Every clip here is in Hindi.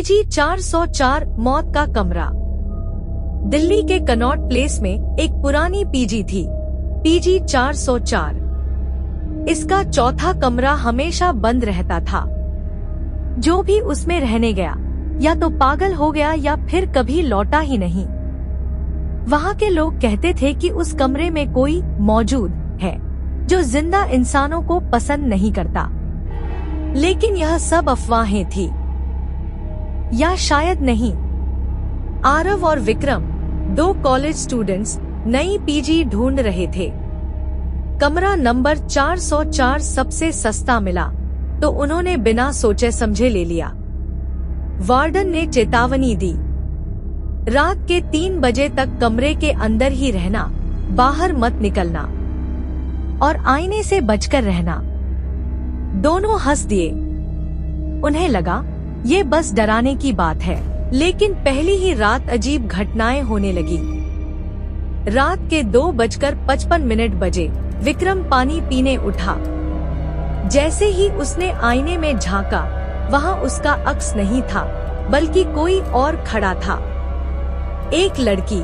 पीजी 404 मौत का कमरा। दिल्ली के कनॉट प्लेस में एक पुरानी पीजी थी, पीजी 404। इसका चौथा कमरा हमेशा बंद रहता था। जो भी उसमें रहने गया या तो पागल हो गया या फिर कभी लौटा ही नहीं। वहाँ के लोग कहते थे कि उस कमरे में कोई मौजूद है जो जिंदा इंसानों को पसंद नहीं करता। लेकिन यह सब अफवाहें थी, या शायद नहीं। आरव और विक्रम, दो कॉलेज स्टूडेंट्स, नई पीजी ढूंढ रहे थे। कमरा नंबर 404 सबसे सस्ता मिला तो उन्होंने बिना सोचे समझे ले लिया। वार्डन ने चेतावनी दी, रात के 3 बजे तक कमरे के अंदर ही रहना, बाहर मत निकलना और आईने से बचकर रहना। दोनों हंस दिए। उन्हें लगा ये बस डराने की बात है, लेकिन पहली ही रात अजीब घटनाएं होने लगी। रात के 2:55 बजे विक्रम पानी पीने उठा। जैसे ही उसने आईने में झांका, वहाँ उसका अक्स नहीं था, बल्कि कोई और खड़ा था। एक लड़की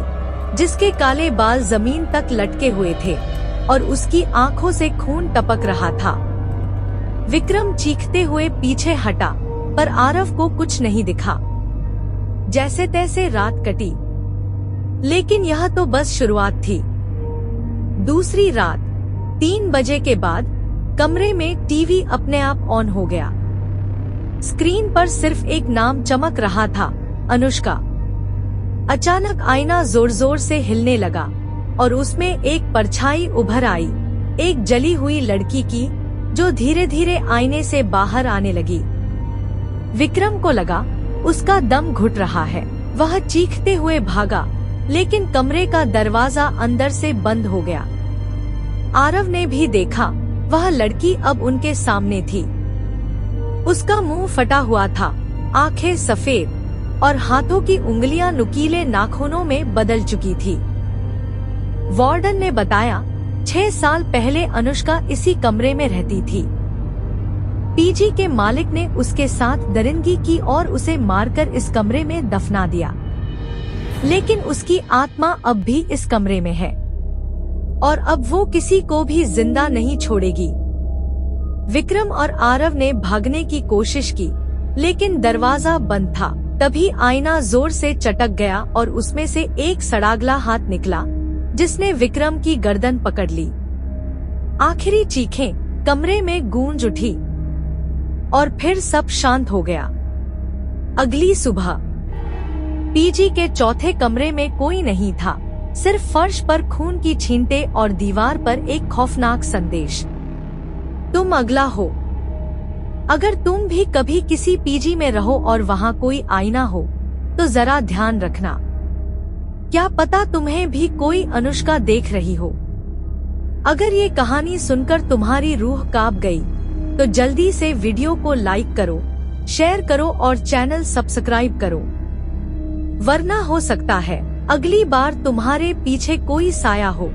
जिसके काले बाल जमीन तक लटके हुए थे और उसकी आंखों से खून टपक रहा था। विक्रम चीखते हुए पीछे हटा, पर आरव को कुछ नहीं दिखा। जैसे तैसे रात कटी, लेकिन यह तो बस शुरुआत थी। दूसरी रात 3 बजे के बाद कमरे में टीवी अपने आप ऑन हो गया। स्क्रीन पर सिर्फ एक नाम चमक रहा था, अनुष्का। अचानक आईना जोर जोर से हिलने लगा और उसमें एक परछाई उभर आई, एक जली हुई लड़की की, जो धीरे धीरे आईने से बाहर आने लगी। विक्रम को लगा उसका दम घुट रहा है। वह चीखते हुए भागा, लेकिन कमरे का दरवाजा अंदर से बंद हो गया। आरव ने भी देखा, वह लड़की अब उनके सामने थी। उसका मुंह फटा हुआ था, आंखें सफेद और हाथों की उंगलियां नुकीले नाखूनों में बदल चुकी थी। वार्डन ने बताया, 6 साल पहले अनुष्का इसी कमरे में रहती थी। पीजी के मालिक ने उसके साथ दरिंदगी की और उसे मारकर इस कमरे में दफना दिया। लेकिन उसकी आत्मा अब भी इस कमरे में है और अब वो किसी को भी जिंदा नहीं छोड़ेगी। विक्रम और आरव ने भागने की कोशिश की, लेकिन दरवाजा बंद था। तभी आईना जोर से चटक गया और उसमें से एक सड़ागला हाथ निकला, जिसने विक्रम की गर्दन पकड़ ली। आखिरी चीखें कमरे में गूंज उठी और फिर सब शांत हो गया। अगली सुबह पीजी के चौथे कमरे में कोई नहीं था, सिर्फ फर्श पर खून की छींटे और दीवार पर एक खौफनाक संदेश, तुम अगला हो। अगर तुम भी कभी किसी पीजी में रहो और वहाँ कोई आईना हो, तो जरा ध्यान रखना। क्या पता तुम्हें भी कोई अनुष्का देख रही हो। अगर ये कहानी सुनकर तुम्हारी रूह कांप गई, तो जल्दी से वीडियो को लाइक करो, शेयर करो और चैनल सब्सक्राइब करो, वरना हो सकता है अगली बार तुम्हारे पीछे कोई साया हो।